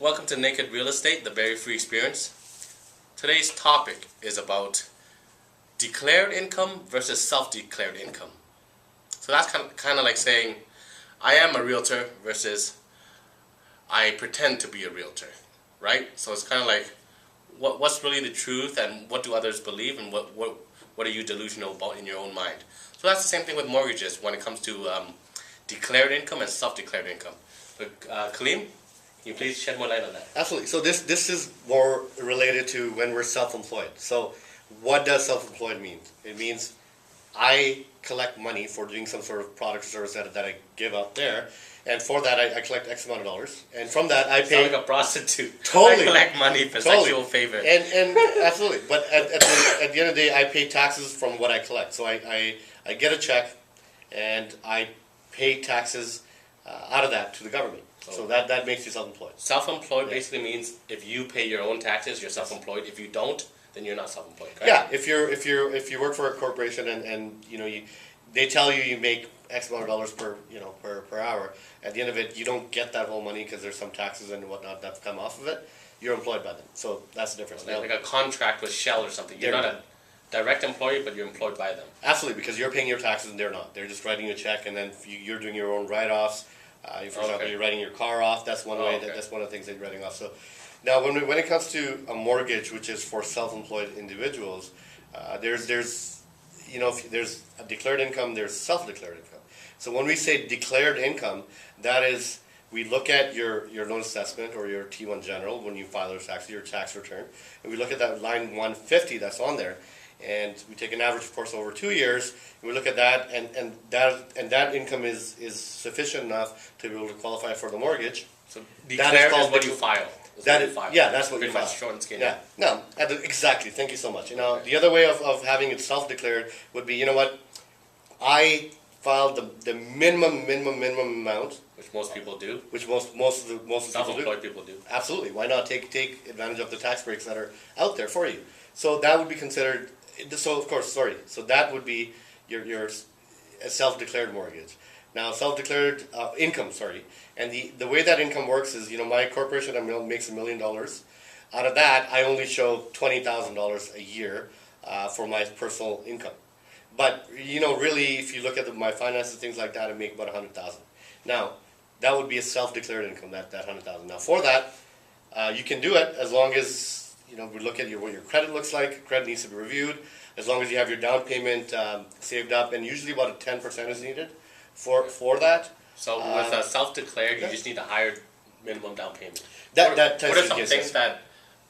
Welcome to Naked Real Estate, the very free experience. Today's topic is about declared income versus self-declared income. So that's kind of like saying I am a realtor versus I pretend to be a realtor, right? So it's kind of like what's really the truth and what do others believe and what are you delusional about in your own mind. So that's the same thing with mortgages when it comes to declared income and self-declared income. So, Kaleem, can you please shed more light on that? Absolutely. So this is more related to when we're self-employed. So what does self-employed mean? It means I collect money for doing some sort of product or service that I give out there, and for that I collect X amount of dollars, and from that I pay. Sound like a prostitute. Totally. I collect money for sexual favor. And absolutely. But at the end of the day, I pay taxes from what I collect. So I get a check, and I pay taxes out of that to the government. So that makes you self-employed. Self-employed basically means if you pay your own taxes, you're self-employed. If you don't, then you're not self-employed. Correct? Yeah, if you work for a corporation and they tell you make X amount of dollars per hour. At the end of it, you don't get that whole money because there's some taxes and whatnot that come off of it. You're employed by them, so that's the difference. Like a contract with Shell or something. You're not a direct employee, but you're employed by them. Absolutely, because you're paying your taxes and they're not. They're just writing you a check, and then you're doing your own write-offs. For example, you're writing your car off. That's one way. That's one of the things that you're writing off. So now, when it comes to a mortgage, which is for self-employed individuals, there's a declared income. There's self-declared income. So when we say declared income, that is we look at your loan assessment or your T1 general when you file your tax return, and we look at that line 150 that's on there, and we take an average, of course, over 2 years. And we look at that, and that income is sufficient enough to be able to qualify for the mortgage. So declared is what you file. Yeah, that's what you file. Short and skinny. Yeah, no, exactly. Thank you so much. The other way of having it self-declared would be, I filed the minimum amount, which most people do. Which most of the self-employed people do. Absolutely. Why not take advantage of the tax breaks that are out there for you? So that would be considered. So that would be your self-declared mortgage. Now, self-declared income, and the way that income works is, my corporation makes $1 million. Out of that, I only show $20,000 a year for my personal income. But really, if you look at my finances, things like that, I make about $100,000. Now, that would be a self-declared income, that $100,000. Now, for that, you can do it as long as we look at what your credit looks like. Credit needs to be reviewed. As long as you have your down payment saved up, and usually about a 10% is needed for that. So with a self-declared, you just need a higher minimum down payment. What are some things that,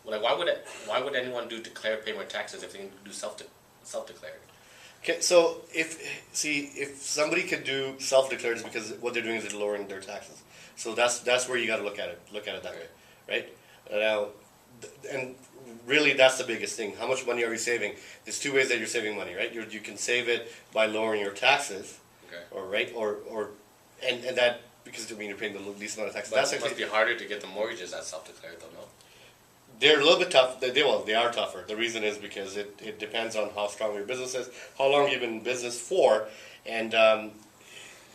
why would anyone do declared payment taxes if they can do self-declared? Okay, so if somebody could do self-declared, it's because what they're doing is they're lowering their taxes. So that's where you got to look at it that way, right? Now, and really that's the biggest thing. How much money are you saving? There's two ways that you're saving money, right? You can save it by lowering your taxes, and that because you're paying the least amount of taxes. But it must be harder to get the mortgages that's self-declared, though, no? They're a little bit tough. They are tougher. The reason is because it depends on how strong your business is, how long you've been in business for, and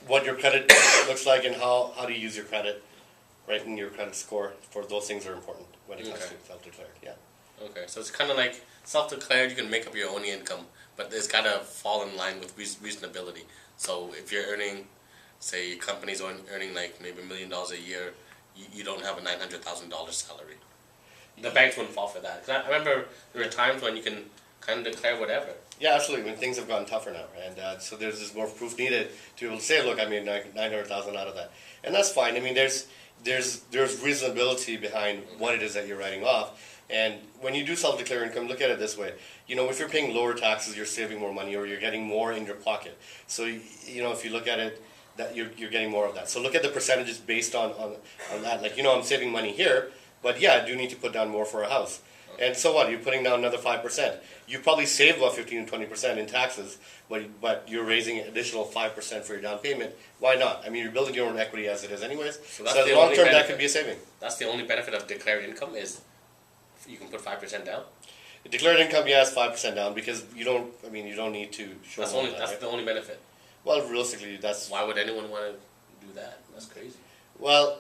what your credit looks like, and how do you use your credit, right, and your credit score. For those things are important when it comes to self-declared. Yeah. Okay, so it's kind of like self-declared. You can make up your own income, but it's got to fall in line with reasonability. So if you're earning, say, your company's earning like maybe $1 million a year, you don't have a $900,000 salary. The banks wouldn't fall for that. Cause I remember there were times when you can kind of declare whatever. Yeah, absolutely. When things have gotten tougher now, and so there's just more proof needed to be able to say, look, I made $900,000 out of that, and that's fine. There's reasonability behind what it is that you're writing off. And when you do self-declared income, look at it this way. If you're paying lower taxes, you're saving more money, or you're getting more in your pocket. So if you look at it, that you're getting more of that. So look at the percentages based on that. Like I'm saving money here. But yeah, I do need to put down more for a house. And so what? You're putting down another 5%. You probably save about 15 to 20% in taxes, but you're raising an additional 5% for your down payment. Why not? You're building your own equity as it is anyways. So the long term, that could be a saving. That's the only benefit of declared income is you can put 5% down? Declared income, yes, 5% down, because you don't need to show that's the only benefit. Well, realistically, that's... Why would anyone want to do that? That's crazy. Well,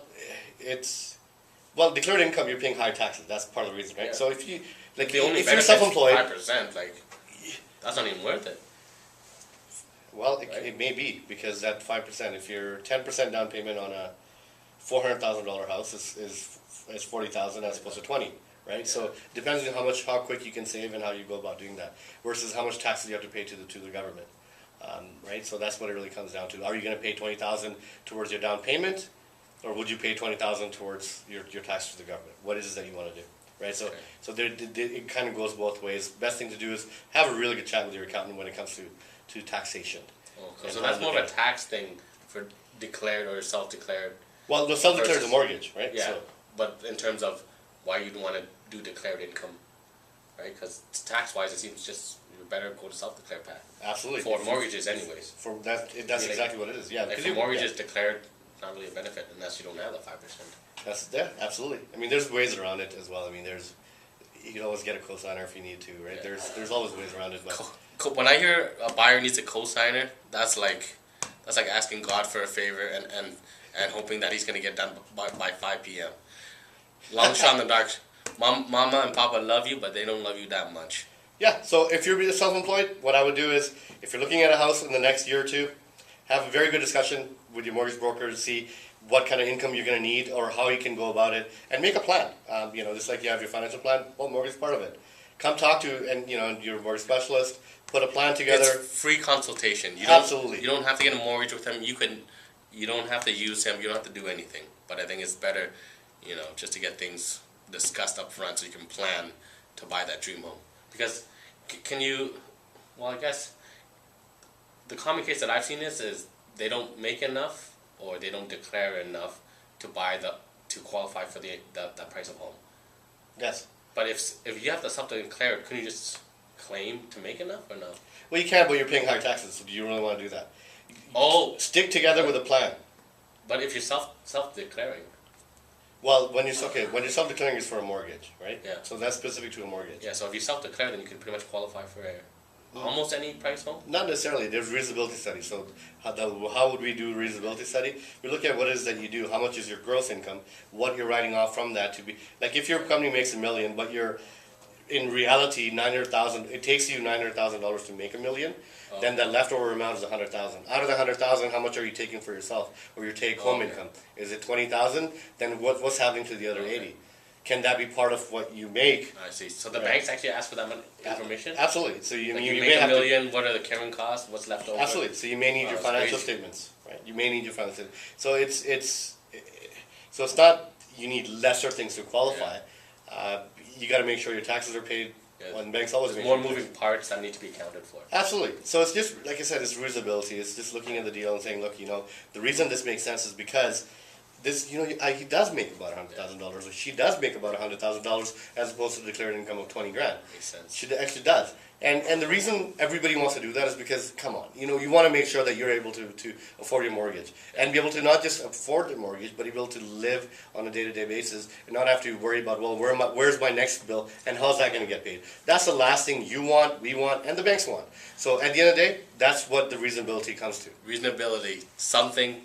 Well, declared income, you're paying higher taxes. That's part of the reason, right? Yeah. So if you like, The only if you're benefit's self-employed, 5%, like that's not even worth it. well, Right. it may be because that 5%. If you're 10% down payment on a $400,000 house is 40,000 as opposed to 20, right? So it depends on how quick you can save and how you go about doing that, versus how much taxes you have to pay to the government, right? So that's what it really comes down to. Are you going to pay 20,000 towards your down payment, or would you pay 20,000 towards your tax to the government? What is it that you want to do, right? So Okay. so it kind of goes both ways. Best thing to do is have a really good chat with your accountant when it comes to taxation. Okay. And So how that's to more of a pay. tax thing for declared or self-declared. Well, the self-declared is a Versus- mortgage, right? Yeah. So, But in terms of why you'd want to do declared income, right? Because tax-wise, it seems just you better go to self-declared path absolutely. for mortgages, anyways. For that's Yeah, exactly what it is. Yeah, Like because for you- mortgages yeah. declared, not really a benefit unless you don't have the 5%. That's yeah, absolutely. I mean, there's ways around it as well. I mean, you can always get a cosigner if you need to, right? Yeah. There's always ways around it. But When I hear a buyer needs a cosigner, that's like asking God for a favor and hoping that he's gonna get done by 5 p.m. Long shot in the dark. Mama and Papa love you, but they don't love you that much. yeah, so if you're self-employed, what I would do is, if you're looking at a house in the next year or two, have a very good discussion with your mortgage broker to see what kind of income you're going to need or how you can go about it, and make a plan. Just like you have your financial plan, well, mortgage is part of it. Come talk to your mortgage specialist, put a plan together. It's free consultation. You don't, Absolutely. You don't have to get a mortgage with him. You don't have to use him. You don't have to do anything. But I think it's better, just to get things discussed up front so you can plan to buy that dream home. Because can you? Well, I guess the common case that I've seen is they don't make enough or they don't declare enough to to qualify for the price of home. Yes. But if you have the something declared, couldn't you just claim to make enough or no? Well, you can, but you're paying higher taxes. So do you really want to do that? Oh, Stick together with a plan. but if you're self-declaring, Well, when you're self-declaring is for a mortgage, right? Yeah. So that's specific to a mortgage. yeah. So if you self-declare, then you can pretty much qualify for almost any price home. Not necessarily. There's reasonability study. So how would we do a reasonability study? We look at what it is that you do. How much is your gross income? What you're writing off from that to be like if your company makes $1 million, but you're in reality $900,000. It takes you $900,000 to make $1 million. Oh. Then that leftover amount is $100,000. Out of the $100,000, how much are you taking for yourself or your take-home Okay. income? Is it $20,000? Then what's happening to the other Okay. 80? Can that be part of what you make? I see. So the Right. banks actually ask for that information. Absolutely. So Like you you may make have $1 to. million. What are the carrying costs? What's left over? Absolutely. So you may need Wow, your that's financial crazy. statements, right? You may need your financial statements. So it's not you need lesser things to qualify. You got to make sure your taxes are paid. Yeah. And banks always There's make more sure- moving parts that need to be accounted for. Absolutely. So it's just like I said, it's reasonability. It's just looking at the deal and saying, look, the reason this makes sense is because this, he does make about $100,000, or she does make about $100,000 as opposed to declared income of 20 grand. Makes sense. She actually does. And the reason everybody wants to do that is because, come on, you want to make sure that you're able to afford your mortgage and be able to not just afford the mortgage, but be able to live on a day-to-day basis and not have to worry about, well, where's my next bill and how's that going to get paid? That's the last thing you want, we want, and the banks want. So at the end of the day, that's what the reasonability comes to. Reasonability, something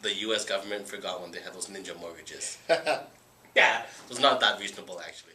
the U.S. government forgot when they had those ninja mortgages. Yeah, it was not that reasonable actually.